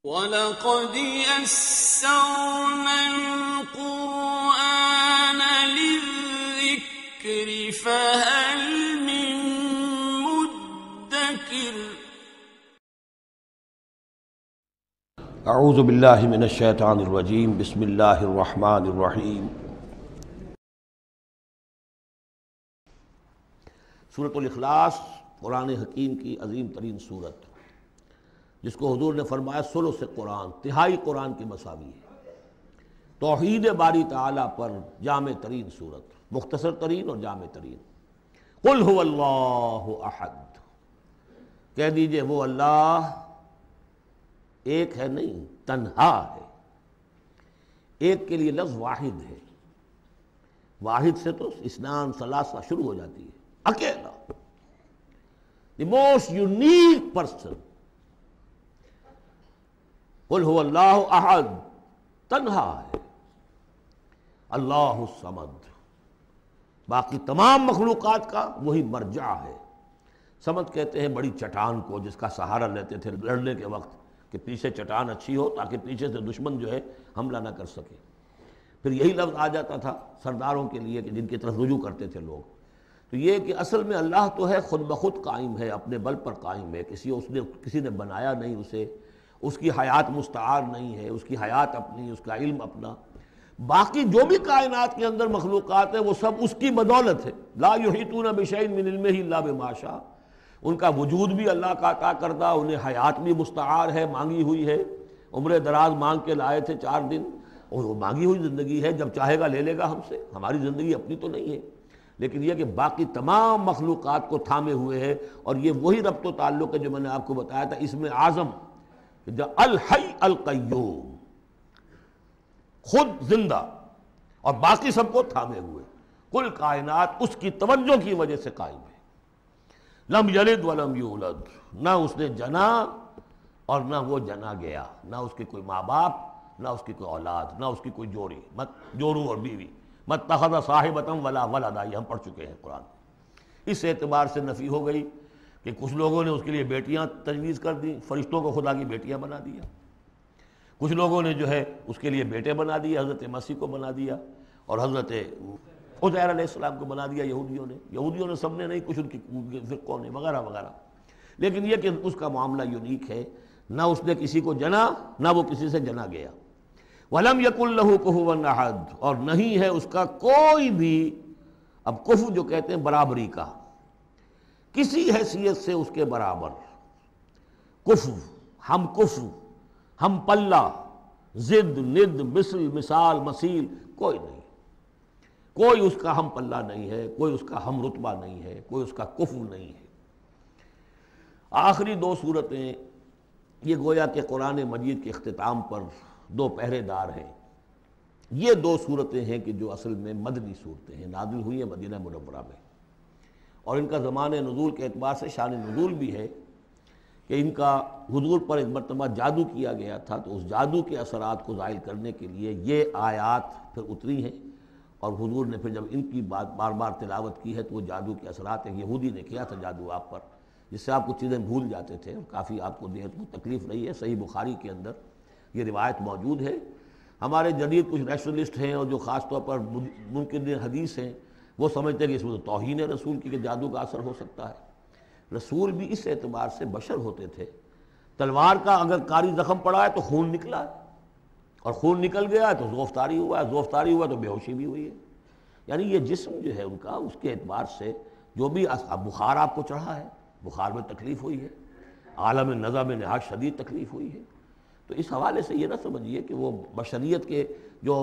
وَلَقَدْ يَسَّرْنَا الْقُرْآنَ لِلذِّكْرِ فَهَلْ مِن مُّدَّكِرٍ اعوذ باللہ من الشیطان الرجیم بسم اللہ الرحمن الرحیم۔ سورۃ الاخلاص قرآن حکیم کی عظیم ترین سورت، جس کو حضور نے فرمایا ثلث قرآن، تہائی قرآن کی مساوی ہے۔ توحید باری تعالیٰ پر جامع ترین سورت، مختصر ترین اور جامع ترین۔ قل هو اللہ احد، کہہ دیجئے وہ اللہ ایک ہے، نہیں تنہا ہے۔ ایک کے لیے لفظ واحد ہے، واحد سے تو اثنان ثلاثہ شروع ہو جاتی ہے، اکیلا، دی موسٹ یونیک پرسن۔ قل هو اللہ احد، تنہا ہے، اللہ الصمد، باقی تمام مخلوقات کا وہی مرجع ہے۔ صمد کہتے ہیں بڑی چٹان کو، جس کا سہارا لیتے تھے لڑنے کے وقت، کہ پیچھے چٹان اچھی ہو تاکہ پیچھے سے دشمن جو ہے حملہ نہ کر سکے۔ پھر یہی لفظ آ جاتا تھا سرداروں کے لیے کہ جن کی طرف رجوع کرتے تھے لوگ۔ تو یہ کہ اصل میں اللہ تو ہے، خود بخود قائم ہے، اپنے بل پر قائم ہے، کسی نے بنایا نہیں اسے، اس کی حیات مستعار نہیں ہے، اس کی حیات اپنی، اس کا علم اپنا۔ باقی جو بھی کائنات کے اندر مخلوقات ہیں وہ سب اس کی بدولت ہے۔ لا یحیطون بشیء من علمہ الا بما شاء، ان کا وجود بھی اللہ کا عطا کردہ، انہیں حیات بھی مستعار ہے، مانگی ہوئی ہے۔ عمر دراز مانگ کے لائے تھے 4 دن، اور وہ مانگی ہوئی زندگی ہے، جب چاہے گا لے لے گا ہم سے، ہماری زندگی اپنی تو نہیں ہے۔ لیکن یہ کہ باقی تمام مخلوقات کو تھامے ہوئے ہے، اور یہ وہی ربط و تعلق ہے جو میں نے آپ کو بتایا تھا اسم اعظم، جو الحی القیوم، خود زندہ اور باقی سب کو تھامے ہوئے۔ کل کائنات اس کی توجہ کی وجہ سے قائم ہے۔ لم یلد ولم یولد، نہ اس نے جنا اور نہ وہ جنا گیا، نہ اس کے کوئی ماں باپ، نہ اس کی کوئی اولاد، نہ اس کی کوئی جوڑی، مت جورو اور بیوی، مت اتخذ صاحبۃ ولا ولدا، یہ ہم پڑھ چکے ہیں قرآن۔ اس اعتبار سے نفی ہو گئی کہ کچھ لوگوں نے اس کے لیے بیٹیاں تجویز کر دی، فرشتوں کو خدا کی بیٹیاں بنا دیا۔ کچھ لوگوں نے جو ہے اس کے لیے بیٹے بنا دیے، حضرت مسیح کو بنا دیا، اور حضرت عزیر علیہ السلام کو بنا دیا یہودیوں نے سب نے نہیں، کچھ ان کی فرقوں نے وغیرہ وغیرہ۔ لیکن یہ کہ اس کا معاملہ یونیک ہے، نہ اس نے کسی کو جنا، نہ وہ کسی سے جنا گیا۔ وَلَمْ يَكُنْ لَهُ كُفُوًا أَحَدٌ، اور نہیں ہے اس کا کوئی بھی، اب کفو جو کہتے ہیں برابری کا، کسی حیثیت سے اس کے برابر، کفو، ہم پلہ، ضد، ند، مثل، مثال، مثیل، کوئی نہیں، کوئی اس کا ہم پلہ نہیں ہے، کوئی اس کا ہم رتبہ نہیں ہے، کوئی اس کا کفو نہیں ہے۔ آخری 2 سورتیں یہ گویا کہ قرآن مجید کے اختتام پر 2 پہرے دار ہیں۔ یہ 2 سورتیں ہیں کہ جو اصل میں مدنی صورتیں ہیں، نازل ہوئی ہیں مدینہ منورہ میں، اور ان کا زمان نزول کے اعتبار سے شان نزول بھی ہے کہ ان کا حضور پر ایک مرتبہ جادو کیا گیا تھا، تو اس جادو کے اثرات کو زائل کرنے کے لیے یہ آیات پھر اتری ہیں، اور حضور نے پھر جب ان کی بات بار بار تلاوت کی ہے تو وہ جادو کے اثرات، ایک یہودی نے کیا تھا جادو آپ پر، جس سے آپ کچھ چیزیں بھول جاتے تھے، اور کافی آپ کو دیہت کو تکلیف رہی ہے۔ صحیح بخاری کے اندر یہ روایت موجود ہے۔ ہمارے جدید کچھ نیشنلسٹ ہیں اور جو خاص طور پر منکرین حدیث ہیں، وہ سمجھتے ہیں کہ اس میں تو توہین رسول کی کہ جادو کا اثر ہو سکتا ہے۔ رسول بھی اس اعتبار سے بشر ہوتے تھے، تلوار کا اگر کاری زخم پڑا ہے تو خون نکلا ہے، اور خون نکل گیا ہے تو زوفتاری ہوا ہے، زوفتاری ہوا تو بے ہوشی بھی ہوئی ہے۔ یعنی یہ جسم جو ہے ان کا، اس کے اعتبار سے جو بھی بخار آپ کو چڑھا ہے، بخار میں تکلیف ہوئی ہے، عالم نزع میں نہایت شدید تکلیف ہوئی ہے، تو اس حوالے سے یہ نہ سمجھیے کہ وہ بشریت کے جو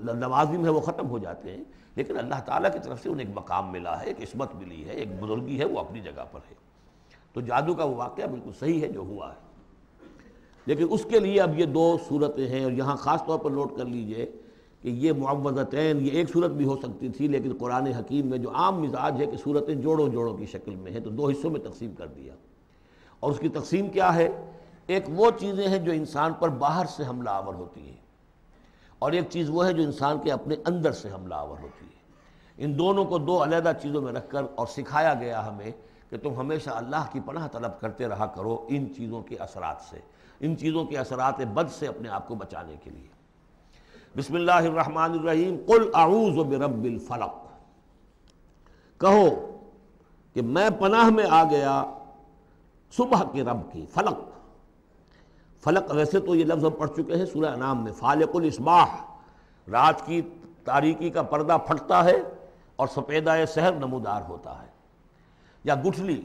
لوازم ہے وہ ختم ہو جاتے ہیں، لیکن اللہ تعالیٰ کی طرف سے انہیں ایک مقام ملا ہے، ایک عصمت ملی ہے، ایک بزرگی ہے، وہ اپنی جگہ پر ہے۔ تو جادو کا وہ واقعہ بالکل صحیح ہے جو ہوا ہے، لیکن اس کے لیے اب یہ 2 صورتیں ہیں، اور یہاں خاص طور پر نوٹ کر لیجئے کہ یہ معوذتین، یہ ایک صورت بھی ہو سکتی تھی، لیکن قرآن حکیم میں جو عام مزاج ہے کہ صورتیں جوڑوں کی شکل میں ہیں، تو 2 حصوں میں تقسیم کر دیا۔ اور اس کی تقسیم کیا ہے؟ ایک وہ چیزیں ہیں جو انسان پر باہر سے حملہ آور ہوتی ہیں، اور ایک چیز وہ ہے جو انسان کے اپنے اندر سے حملہ آور ہوتی ہے۔ ان دونوں کو 2 علیحدہ چیزوں میں رکھ کر اور سکھایا گیا ہمیں کہ تم ہمیشہ اللہ کی پناہ طلب کرتے رہا کرو ان چیزوں کے اثرات سے۔ ان چیزوں کے اثرات بد سے اپنے آپ کو بچانے کے لیے۔ بسم اللہ الرحمن الرحیم، قل اعوذ برب الفلق، کہو کہ میں پناہ میں آ گیا صبح کے رب کی۔ فلق، فلق ویسے تو یہ لفظ ہم پڑھ چکے ہیں سورہ انعام میں، فالق الاصباح، رات کی تاریکی کا پردہ پھٹتا ہے اور سپیدہ سحر نمودار ہوتا ہے، یا گٹھلی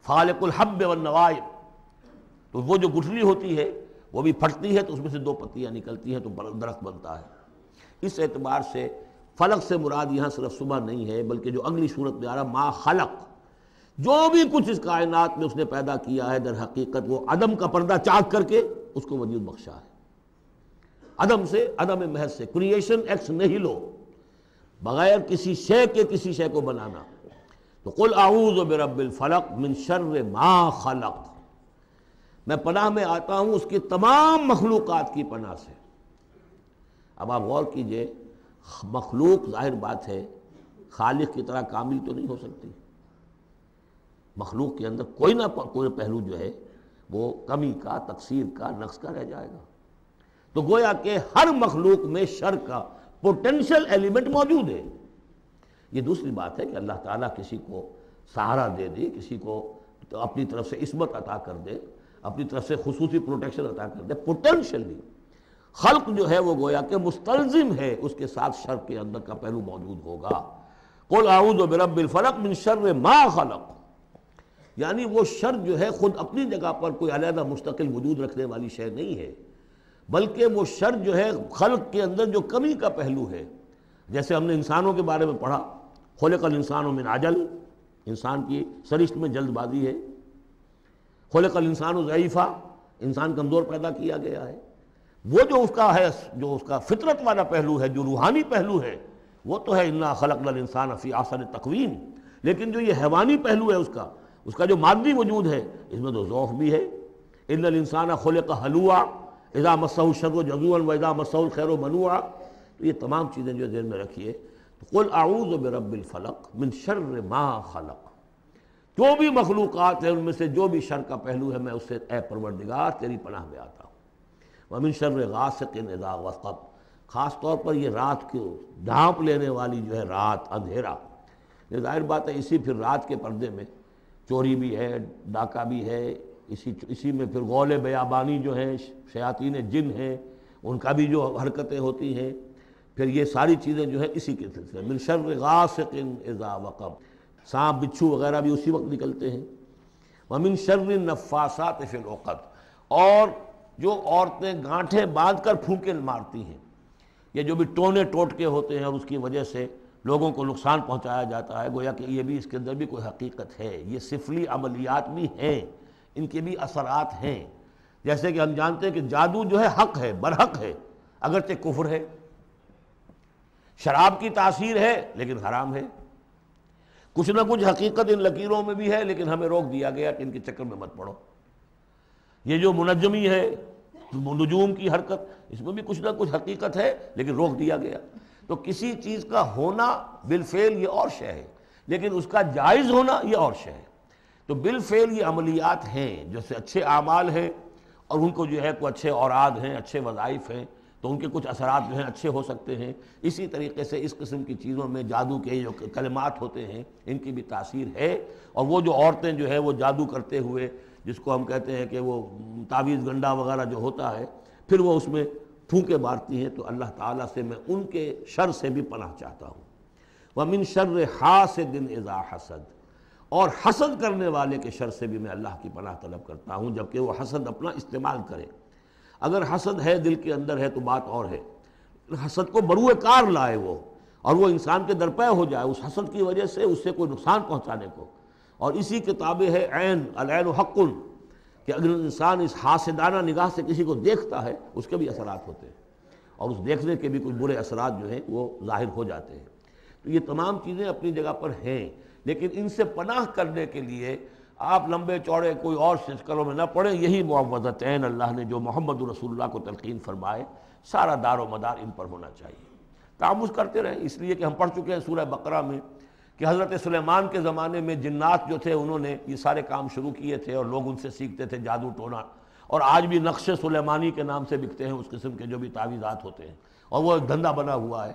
فالق الحب والنوائب، تو وہ جو گٹھلی ہوتی ہے وہ بھی پھٹتی ہے تو اس میں سے 2 پتیاں نکلتی ہیں تو درخت بنتا ہے۔ اس اعتبار سے فلق سے مراد یہاں صرف صبح نہیں ہے، بلکہ جو اگلی صورت میں آ رہا ما خلق، جو بھی کچھ اس کائنات میں اس نے پیدا کیا ہے در حقیقت وہ عدم کا پردہ چاک کر کے اس کو وجود بخشا ہے۔ عدم سے، عدم محض سے، کریشن ایکس نہیلو، بغیر کسی شے کے کسی شے کو بنانا۔ تو قل اعوذ برب الفلق من شر ما خلق، میں پناہ میں آتا ہوں اس کی تمام مخلوقات کی پناہ سے۔ اب آپ غور کیجئے، مخلوق ظاہر بات ہے خالق کی طرح کامل تو نہیں ہو سکتی، مخلوق کے اندر کوئی نہ کوئی پہلو جو ہے وہ کمی کا، تقصیر کا، نقص کا رہ جائے گا۔ تو گویا کہ ہر مخلوق میں شر کا پوٹینشل ایلیمنٹ موجود ہے۔ یہ دوسری بات ہے کہ اللہ تعالیٰ کسی کو سہارا دے دے، کسی کو اپنی طرف سے عصمت عطا کر دے، اپنی طرف سے خصوصی پروٹیکشن عطا کر دے، پوٹینشلی خلق جو ہے وہ گویا کہ مستلزم ہے اس کے ساتھ شر کے اندر کا پہلو موجود ہوگا۔ قل اعوذ برب الفلق من شر ما خلق، یعنی وہ شر جو ہے خود اپنی جگہ پر کوئی علیحدہ مستقل وجود رکھنے والی شے نہیں ہے، بلکہ وہ شر جو ہے خلق کے اندر جو کمی کا پہلو ہے۔ جیسے ہم نے انسانوں کے بارے میں پڑھا، خلق الانسان من عجل، انسان کی سرشت میں جلد بازی ہے۔ خلق الانسان ضعیفا، انسان کمزور پیدا کیا گیا ہے۔ وہ جو اس کا ہے، جو اس کا فطرت والا پہلو ہے، جو روحانی پہلو ہے، وہ تو ہے انا خلقنا الانسان فی احسن تقویم، لیکن جو یہ حیوانی پہلو ہے اس کا جو مادی وجود ہے، اس میں تو ضعف بھی ہے۔ ان الانسان خلق ہلوعا اذا مسہ الشر جزوعا واذا مسہ الخیر منوعا، تو یہ تمام چیزیں جو ذہن میں رکھیے۔ قل اعوذ برب الفلق من شر ما خلق، جو بھی مخلوقات ہیں ان میں سے جو بھی شر کا پہلو ہے میں اس سے اے پروردگار تیری پناہ میں آتا ہوں۔ ومن شر غاسق اذا وقب، خاص طور پر یہ رات کو ڈھانپ لینے والی جو ہے رات، اندھیرا، یہ ظاہر بات ہے اسی پھر رات کے پردے میں چوری بھی ہے، ڈاکہ بھی ہے، اسی میں پھر غول بیابانی جو ہیں، شیاطین جن ہیں، ان کا بھی جو حرکتیں ہوتی ہیں، پھر یہ ساری چیزیں جو ہے اسی کے سلسلے من شر غاسق اذا وقب، سانپ بچھو وغیرہ بھی اسی وقت نکلتے ہیں۔ ومن شر النفاثات فی العقد، اور جو عورتیں گانٹھیں باندھ کر پھونکے مارتی ہیں، یہ جو بھی ٹونے ٹوٹکے ہوتے ہیں اور اس کی وجہ سے لوگوں کو نقصان پہنچایا جاتا ہے، گویا کہ یہ بھی اس کے اندر بھی کوئی حقیقت ہے، یہ سفلی عملیات بھی ہیں، ان کے بھی اثرات ہیں۔ جیسے کہ ہم جانتے ہیں کہ جادو جو ہے حق ہے، برحق ہے، اگرچہ کفر ہے، شراب کی تاثیر ہے لیکن حرام ہے، کچھ نہ کچھ حقیقت ان لکیروں میں بھی ہے، لیکن ہمیں روک دیا گیا کہ ان کے چکر میں مت پڑو۔ یہ جو منجمی ہے، نجوم کی حرکت، اس میں بھی کچھ نہ کچھ حقیقت ہے لیکن روک دیا گیا۔ تو کسی چیز کا ہونا بالفعل یہ اور شے ہے، لیکن اس کا جائز ہونا یہ اور شے ہے۔ تو بالفعل یہ عملیات ہیں، جیسے اچھے اعمال ہیں اور ان کو جو ہے کوئی اچھے اوراد ہیں، اچھے وظائف ہیں، تو ان کے کچھ اثرات جو ہیں اچھے ہو سکتے ہیں۔ اسی طریقے سے اس قسم کی چیزوں میں جادو کے جو کلمات ہوتے ہیں ان کی بھی تاثیر ہے، اور وہ جو عورتیں جو ہے وہ جادو کرتے ہوئے، جس کو ہم کہتے ہیں کہ وہ تعویذ گنڈا وغیرہ جو ہوتا ہے، پھر وہ اس میں پھونکے مارتی ہیں، تو اللہ تعالیٰ سے میں ان کے شر سے بھی پناہ چاہتا ہوں۔ وَمِن شَرِّ حَاسِدٍ إِذَا حَسَدَ، اور حسد کرنے والے کے شر سے بھی میں اللہ کی پناہ طلب کرتا ہوں، جبکہ وہ حسد اپنا استعمال کرے۔ اگر حسد ہے دل کے اندر ہے تو بات اور ہے، حسد کو بروئے کار لائے وہ، اور وہ انسان کے درپے ہو جائے اس حسد کی وجہ سے اس سے کوئی نقصان پہنچانے کو۔ اور اسی کتابیں ہے عین، العین حق، کہ اگر انسان اس حاسدانہ نگاہ سے کسی کو دیکھتا ہے اس کے بھی اثرات ہوتے ہیں، اور اس دیکھنے کے بھی کچھ برے اثرات جو ہیں وہ ظاہر ہو جاتے ہیں۔ تو یہ تمام چیزیں اپنی جگہ پر ہیں، لیکن ان سے پناہ کرنے کے لیے آپ لمبے چوڑے کوئی اور شکلوں میں نہ پڑیں، یہی معوذتین اللہ نے جو محمد رسول اللہ کو تلقین فرمائے، سارا دار و مدار ان پر ہونا چاہیے۔ تعوذ کرتے رہیں، اس لیے کہ ہم پڑھ چکے ہیں سورہ بقرہ میں کہ حضرت سلیمان کے زمانے میں جنات جو تھے انہوں نے یہ سارے کام شروع کیے تھے، اور لوگ ان سے سیکھتے تھے جادو ٹونا اور آج بھی نقش سلیمانی کے نام سے بکتے ہیں اس قسم کے جو بھی تعویذات ہوتے ہیں، اور وہ ایک دھندا بنا ہوا ہے۔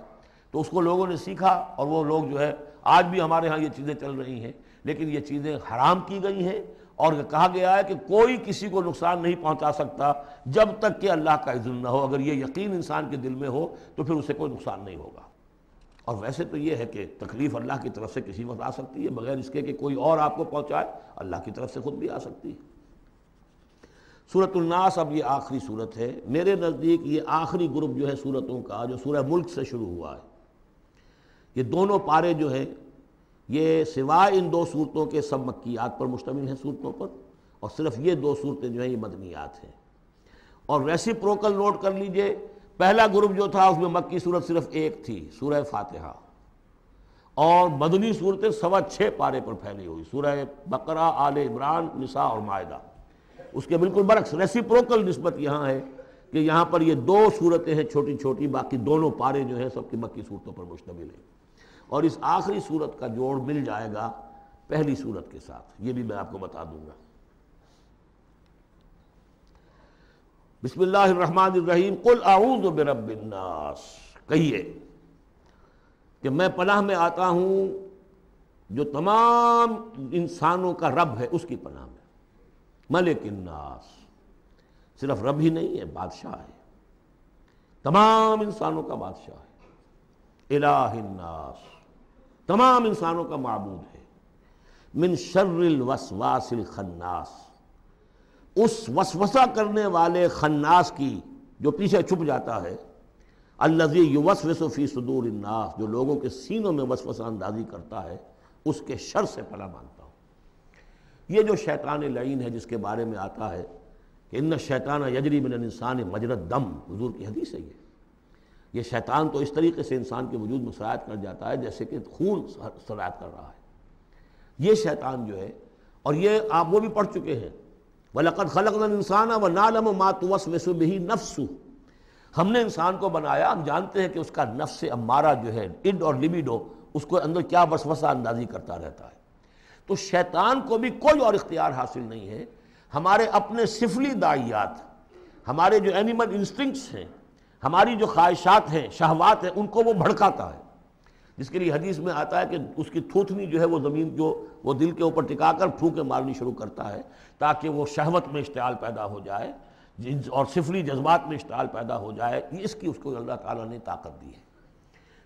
تو اس کو لوگوں نے سیکھا، اور وہ لوگ جو ہے آج بھی ہمارے ہاں یہ چیزیں چل رہی ہیں، لیکن یہ چیزیں حرام کی گئی ہیں، اور کہا گیا ہے کہ کوئی کسی کو نقصان نہیں پہنچا سکتا جب تک کہ اللہ کا اذن نہ ہو۔ اگر یہ یقین انسان کے دل میں ہو تو پھر اسے کوئی نقصان نہیں ہوگا۔ اور ویسے تو یہ ہے کہ تکلیف اللہ کی طرف سے کسی وقت آ سکتی ہے، بغیر اس کے کہ کوئی اور آپ کو پہنچائے، اللہ کی طرف سے خود بھی آ سکتی ہے۔ سورۃ الناس اب یہ آخری سورت ہے، میرے نزدیک یہ آخری گروپ جو ہے سورتوں کا جو سورہ ملک سے شروع ہوا ہے۔ یہ دونوں پارے جو ہیں یہ سوائے ان دو صورتوں کے سب مکیات پر مشتمل ہیں صورتوں پر، اور صرف یہ دو صورتیں جو ہیں یہ مدنیات ہیں۔ اور ریسیپروکل نوٹ کر لیجئے، پہلا گروپ جو تھا اس میں مکی صورت صرف ایک تھی، سورہ فاتحہ، اور مدنی صورتیں 6.25 پارے پر پھیلی ہوئی، سورہ بقرہ، آل عمران، نساء اور مائدہ۔ اس کے بالکل برعکس ریسیپروکل نسبت یہاں ہے کہ یہاں پر یہ دو صورتیں ہیں چھوٹی چھوٹی، باقی دونوں پارے جو ہیں سب کی مکی صورتوں پر مشتمل ہیں، اور اس آخری صورت کا جوڑ مل جائے گا پہلی صورت کے ساتھ، یہ بھی میں آپ کو بتا دوں گا۔ بسم اللہ الرحمن الرحیم، قل اعوذ برب الناس، کہیے کہ میں پناہ میں آتا ہوں جو تمام انسانوں کا رب ہے اس کی پناہ میں۔ ملک الناس، صرف رب ہی نہیں ہے، بادشاہ ہے، تمام انسانوں کا بادشاہ ہے۔ الہ الناس، تمام انسانوں کا معبود ہے۔ من شر الوسواس الخناس، اس وسوسہ کرنے والے خناس کی جو پیچھے چھپ جاتا ہے، الذی یوسوس فی صدور الناس، جو لوگوں کے سینوں میں وسوسہ اندازی کرتا ہے، اس کے شر سے پناہ مانگتا ہوں۔ یہ جو شیطان لعین ہے جس کے بارے میں آتا ہے کہ ان الشیطان یجری من الانسان مجری الدم، حضور کی حدیث ہے یہ شیطان تو اس طریقے سے انسان کے وجود میں سرایت کر جاتا ہے جیسے کہ خون سرایت کر رہا ہے۔ یہ شیطان جو ہے، اور یہ آپ وہ بھی پڑھ چکے ہیں، وَلَقَدْ خَلَقْنَا الْإِنسَانَ وَنَعْلَمُ مَا تُوَسْوِسُ بِهِ نَفْسُهُ، ہم نے انسان کو بنایا، ہم جانتے ہیں کہ اس کا نفس امارہ جو ہے، اڈ اور لبیڈو، اس کو اندر کیا وسوسہ اندازی کرتا رہتا ہے۔ تو شیطان کو بھی کوئی اور اختیار حاصل نہیں ہے، ہمارے اپنے سفلی داعیات، ہمارے جو اینیمل انسٹنکٹس ہیں، ہماری جو خواہشات ہیں، شہوات ہیں، ان کو وہ بھڑکاتا ہے، جس کے لیے حدیث میں آتا ہے کہ اس کی تھوتنی جو ہے وہ زمین جو وہ دل کے اوپر ٹکا کر پھونکے مارنی شروع کرتا ہے تاکہ وہ شہوت میں اشتعال پیدا ہو جائے اور سفلی جذبات میں اشتعال پیدا ہو جائے۔ اس کی اس کو اللہ تعالیٰ نے طاقت دی ہے۔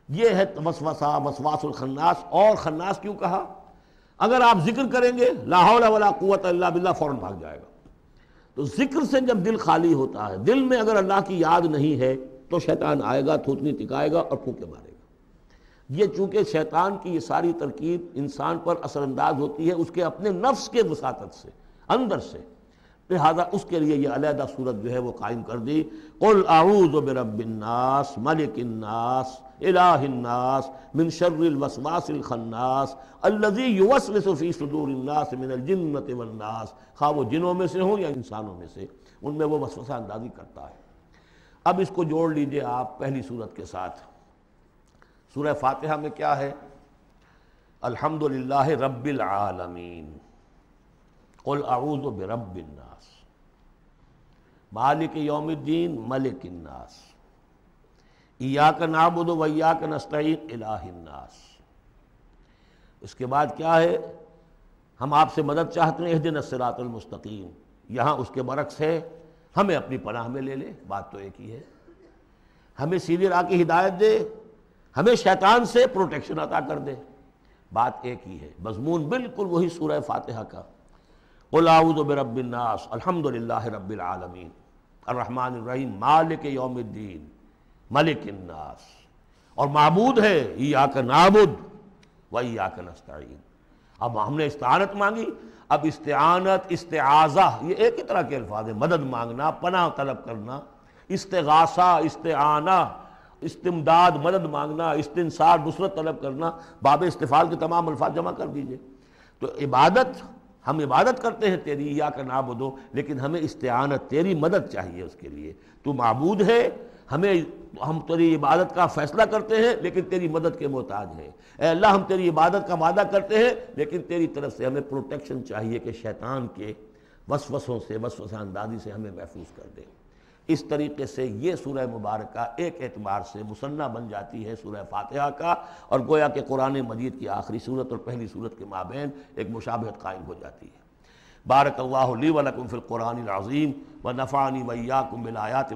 یہ ہے وسوسہ، وسواس الخناس۔ اور خناس کیوں کہا؟ اگر آپ ذکر کریں گے لا حول ولا قوت الا باللہ، فوراً بھاگ جائے گا۔ تو ذکر سے جب دل خالی ہوتا ہے، دل میں اگر اللہ کی یاد نہیں ہے تو شیطان آئے گا، تھوتنی ٹکائے گا اور پھونکے مارے گا۔ یہ چونکہ شیطان کی یہ ساری ترکیب انسان پر اثر انداز ہوتی ہے اس کے اپنے نفس کے وساطت سے، اندر سے، لہذا اس کے لیے یہ علیحدہ صورت جو ہے وہ قائم کر دی۔ قل اعوذ برب الناس، ملک الناس، الہ الناس، من شر الوسواس الخناس، الذی یوسوس فی صدور الناس من الجنۃ والناس، خواہ وہ جنوں میں سے ہوں یا انسانوں میں سے، ان میں وہ وسوسہ اندازی کرتا ہے۔ اب اس کو جوڑ لیجئے آپ پہلی صورت کے ساتھ۔ سورہ فاتحہ میں کیا ہے؟ الحمدللہ رب العالمین، قل اعوذ برب الناس، مالک یوم الدین، ملک الناس، ایاک نعبد و ایاک نستعین، الہ الناس۔ اس کے بعد کیا ہے؟ ہم آپ سے مدد چاہتے ہیں، اہدنا الصراط المستقیم۔ یہاں اس کے برعکس ہے، ہمیں اپنی پناہ میں لے لے، بات تو ایک ہی ہے، ہمیں سیدھی راہ کی ہدایت دے، ہمیں شیطان سے پروٹیکشن عطا کر دے، بات ایک ہی ہے، مضمون بالکل وہی سورہ فاتحہ کا۔ قل اعوذ برب الناس، الحمدللہ رب العالمین، الرحمن الرحیم، مالک یوم الدین، ملک الناس، اور معبود ہے ایاک نعبد و ایاک نستعین۔ اب ہم نے استعانت مانگی، اب استعانت، استعاذہ، یہ ایک ہی طرح کے الفاظ ہیں، مدد مانگنا، پناہ طلب کرنا، استغاثہ، استعانہ، استمداد، مدد مانگنا، استنصار، نصرت طلب کرنا، باب استفعال کے تمام الفاظ جمع کر دیجئے۔ تو عبادت، ہم عبادت کرتے ہیں تیری، ایاک نعبد، لیکن ہمیں استعانت، تیری مدد چاہیے اس کے لیے۔ تو معبود ہے، ہم تیری عبادت کا فیصلہ کرتے ہیں لیکن تیری مدد کے محتاج ہیں۔ اے اللہ، ہم تیری عبادت کا وعدہ کرتے ہیں لیکن تیری طرف سے ہمیں پروٹیکشن چاہیے کہ شیطان کے وسوسوں سے، وسوسہ اندازی سے ہمیں محفوظ کر دے۔ اس طریقے سے یہ سورہ مبارکہ ایک اعتبار سے مثنیٰ بن جاتی ہے سورہ فاتحہ کا، اور گویا کہ قرآن مجید کی آخری صورت اور پہلی صورت کے مابین ایک مشابہت قائم ہو جاتی ہے۔ بارک اللہ لی و لکم فی القرآن العظیم ونفعنی وإیاکم بالآیات